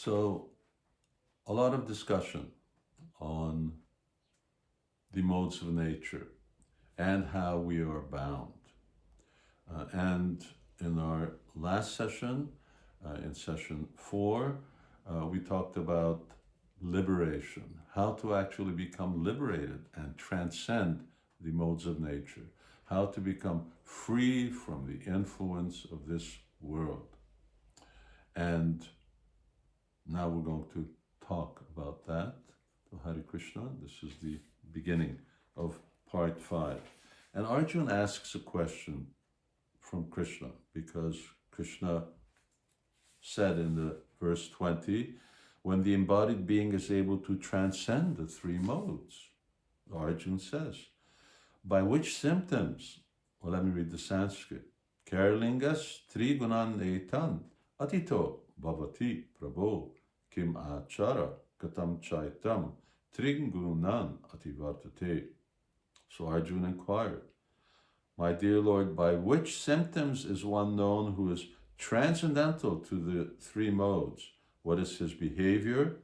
So, a lot of discussion on the modes of nature and how we are bound. And in our last session, in session 4, we talked about liberation, how to actually become liberated and transcend the modes of nature, how to become free from the influence of this world. And now we're going to talk about that. So Hare Krishna, this is the beginning of part 5. And Arjuna asks a question from Krishna, because Krishna said in the verse 20, when the embodied being is able to transcend the 3 modes, Arjuna says, by which symptoms? Well, let me read the Sanskrit. Kerlingas trigunan etan atito bhavati prabho kim achara katam chaitam trigunan ativartate. So Arjuna inquired, my dear Lord, by which symptoms is one known who is transcendental to the 3 modes? What is his behavior,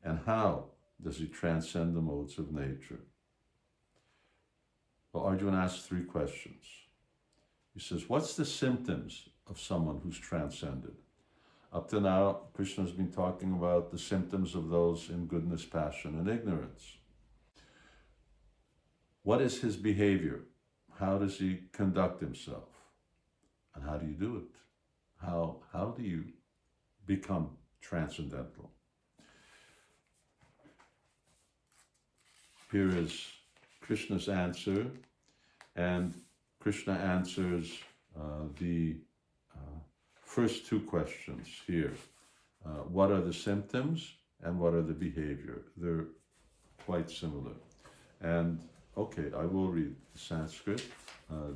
and how does he transcend the modes of nature? Well, Arjuna asks 3 questions. He says, what's the symptoms of someone who's transcended? Up to now, Krishna has been talking about the symptoms of those in goodness, passion, and ignorance. What is his behavior? How does he conduct himself? And how do you do it? How do you become transcendental? Here is Krishna's answer, and Krishna answers the first 2 questions here. What are the symptoms and what are the behavior? They're quite similar. And okay, I will read the Sanskrit.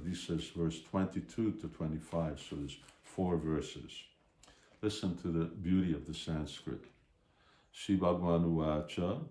This is verse 22 to 25, so there's 4 verses. Listen to the beauty of the Sanskrit. Shri Bhagavan Uvacha,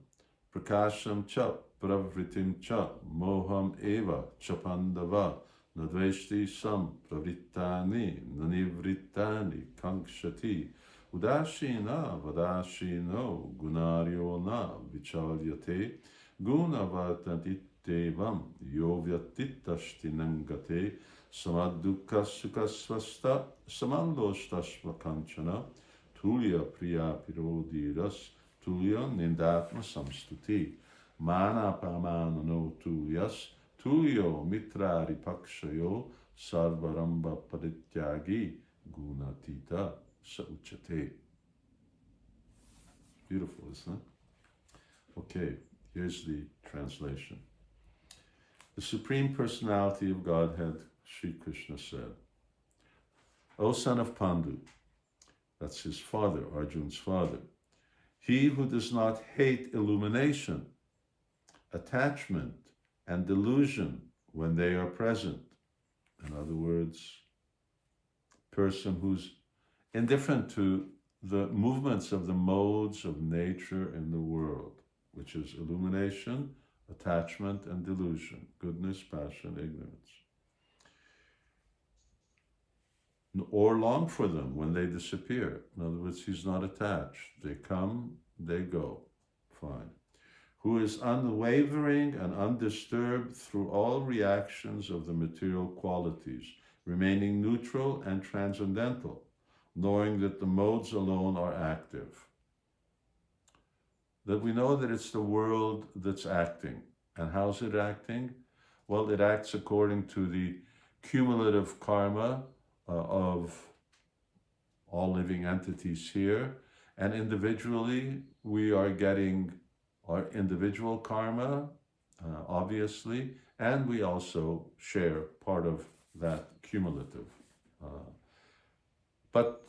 Prakasham cha pravritim cha moham eva chapandava nadveshti sam pravrittani nanivrittani kankshati udashina vadashino gunaryo na vichalyate gunavartanti devam yovyatitashti nangate samadukha sukha swasta samandoshtashva kanchana tulya priya pirodiras tulya nindatma samstuti mana pamanano tulyas tulyo mitrari pakshayo sarvaramba parityagi gunatita sauchate. Beautiful, isn't it? Okay, here's the translation. The Supreme Personality of Godhead, Sri Krishna said, O son of Pandu, that's his father, Arjuna's father, he who does not hate illumination, attachment, and delusion when they are present. In other words, person who's indifferent to the movements of the modes of nature in the world, which is illumination, attachment, and delusion, goodness, passion, ignorance. Or long for them when they disappear. In other words, he's not attached. They come, they go. Fine. Who is unwavering and undisturbed through all reactions of the material qualities, remaining neutral and transcendental, knowing that the modes alone are active. That we know that it's the world that's acting. And how's it acting? Well, it acts according to the cumulative karma of all living entities here. And individually, we are getting our individual karma, obviously, and we also share part of that cumulative. But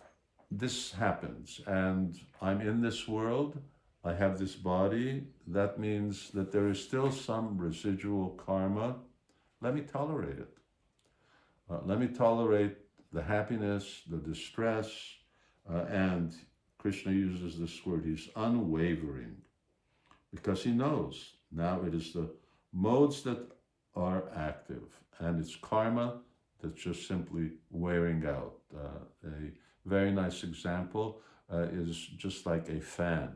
this happens, and I'm in this world, I have this body. That means that there is still some residual karma. Let me tolerate it. Let me tolerate the happiness, the distress, and Krishna uses this word, he's unwavering, because he knows now it is the modes that are active, and it's karma that's just simply wearing out. A very nice example is just like a fan.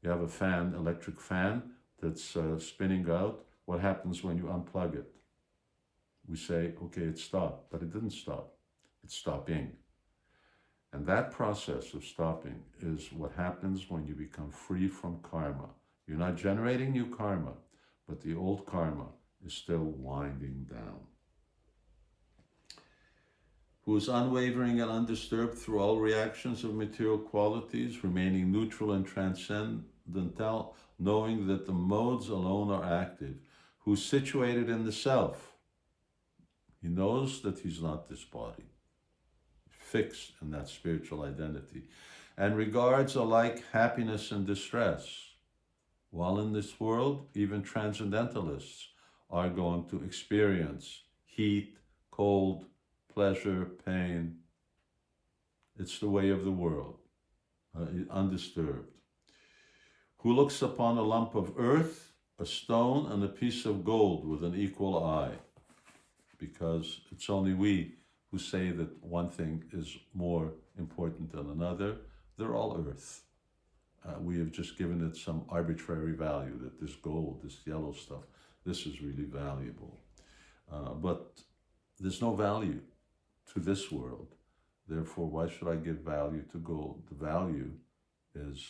You have a fan, electric fan, that's spinning out. What happens when you unplug it? We say, okay, it stopped, but it didn't stop. It's stopping. And that process of stopping is what happens when you become free from karma. You're not generating new karma, but the old karma is still winding down. Who is unwavering and undisturbed through all reactions of material qualities, remaining neutral and transcendental, knowing that the modes alone are active, who's situated in the self. He knows that he's not this body, fixed in that spiritual identity, and regards alike happiness and distress. While in this world, even transcendentalists are going to experience heat, cold, pleasure, pain. It's the way of the world, undisturbed. Who looks upon a lump of earth, a stone, and a piece of gold with an equal eye, because it's only we who say that one thing is more important than another. They're all earth. We have just given it some arbitrary value, that this gold, this yellow stuff, this is really valuable. But there's no value to this world. Therefore, why should I give value to gold? The value is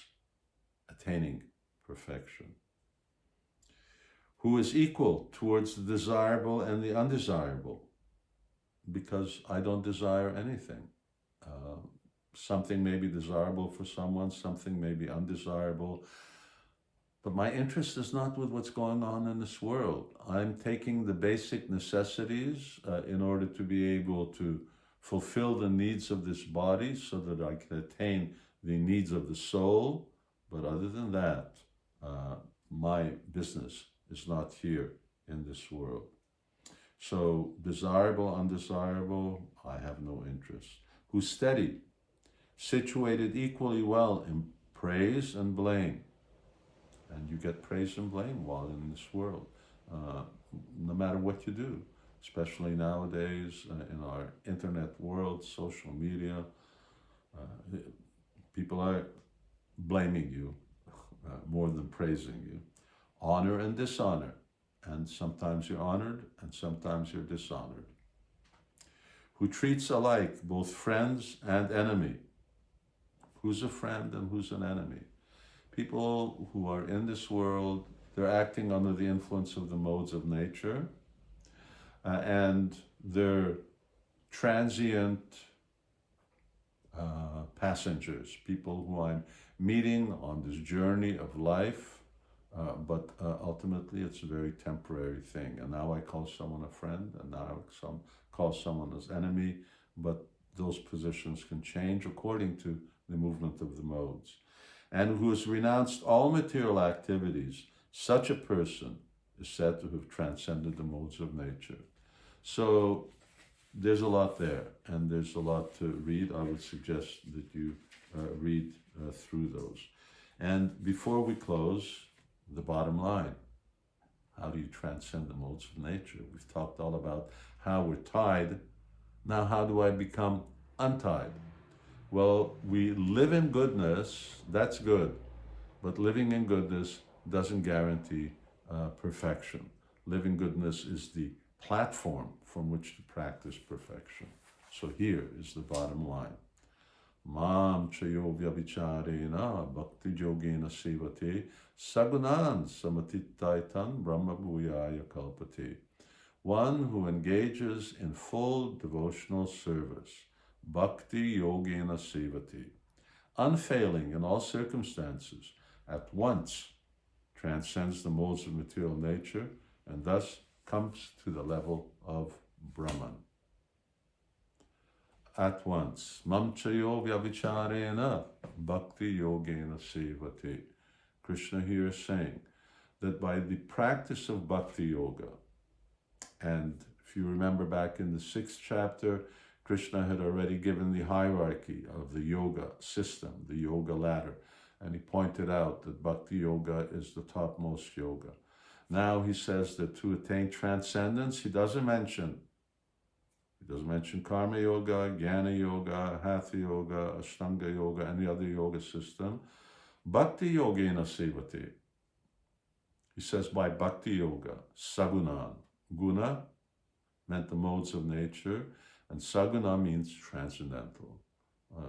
attaining perfection. Who is equal towards the desirable and the undesirable? Because I don't desire anything. Something may be desirable for someone, something may be undesirable, but my interest is not with what's going on in this world. I'm taking the basic necessities in order to be able to fulfill the needs of this body so that I can attain the needs of the soul. But other than that, my business is not here in this world. So desirable, undesirable, I have no interest. Who's steady, situated equally well in praise and blame. And you get praise and blame while in this world, no matter what you do, especially nowadays in our internet world, social media. People are blaming you more than praising you. Honor and dishonor. And sometimes you're honored and sometimes you're dishonored. Who treats alike both friends and enemy. Who's a friend and who's an enemy? People who are in this world, they're acting under the influence of the modes of nature, and they're transient passengers, people who I'm meeting on this journey of life, but ultimately it's a very temporary thing. And now I call someone a friend, and now I call someone as enemy, but those positions can change according to the movement of the modes. And who has renounced all material activities, such a person is said to have transcended the modes of nature. So there's a lot there, and there's a lot to read. I would suggest that you read through those. And before we close, the bottom line: how do you transcend the modes of nature? We've talked all about how we're tied. Now, how do I become untied? Well, we live in goodness, that's good, but living in goodness doesn't guarantee perfection. Living goodness is the platform from which to practice perfection. So here is the bottom line. Mam chayo vyabhicharena bhakti yogena sevate sagunan samatitaitan brahma bhuyaya kalpate. One who engages in full devotional service, bhakti yogena sevate, unfailing in all circumstances, at once transcends the modes of material nature and thus comes to the level of Brahman. At once. Mamchayo vyavicharena bhakti yogena sevate. Krishna here is saying that by the practice of bhakti yoga, and if you remember back in the 6th chapter, Krishna had already given the hierarchy of the yoga system, the yoga ladder, and he pointed out that bhakti yoga is the topmost yoga. Now he says that to attain transcendence, he doesn't mention He doesn't mention Karma Yoga, Jnana Yoga, Hatha Yoga, Ashtanga Yoga, any other yoga system. Bhakti Yogena Sevate. He says by Bhakti Yoga, Sagunan. Guna meant the modes of nature, and Saguna means transcendental.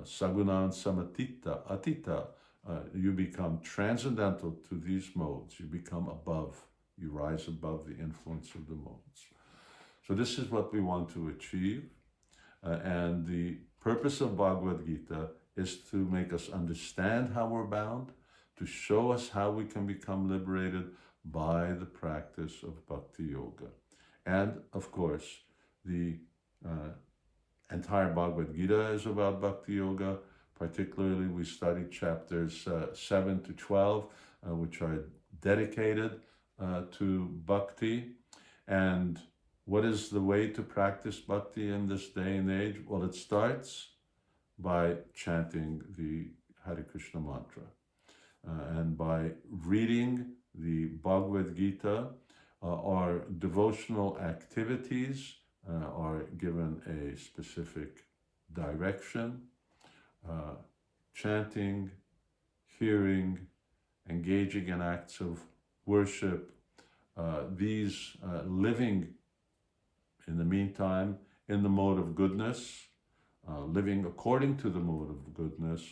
Sagunan Samatita, Atita, you become transcendental to these modes. You become above. You rise above the influence of the modes. So this is what we want to achieve. And the purpose of Bhagavad Gita is to make us understand how we're bound, to show us how we can become liberated by the practice of Bhakti Yoga. And of course, the entire Bhagavad Gita is about Bhakti Yoga. Particularly, we studied chapters 7 to 12, which are dedicated to Bhakti. And what is the way to practice Bhakti in this day and age? Well, it starts by chanting the Hare Krishna mantra. And by reading the Bhagavad Gita, our devotional activities are given a specific direction. Chanting, hearing, engaging in acts of worship, these living in the meantime in the mode of goodness, living according to the mode of goodness,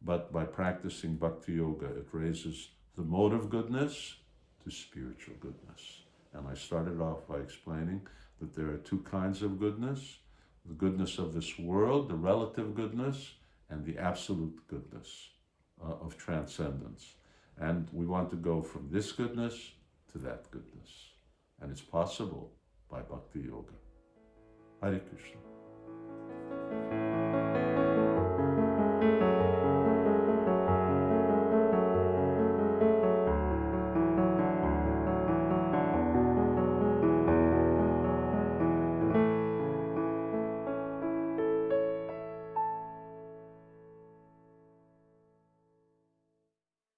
but by practicing Bhakti Yoga, it raises the mode of goodness to spiritual goodness. And I started off by explaining that there are two kinds of goodness: the goodness of this world, the relative goodness, and the absolute goodness of transcendence. And we want to go from this goodness to that goodness. And it's possible by Bhakti Yoga. Hare Krishna.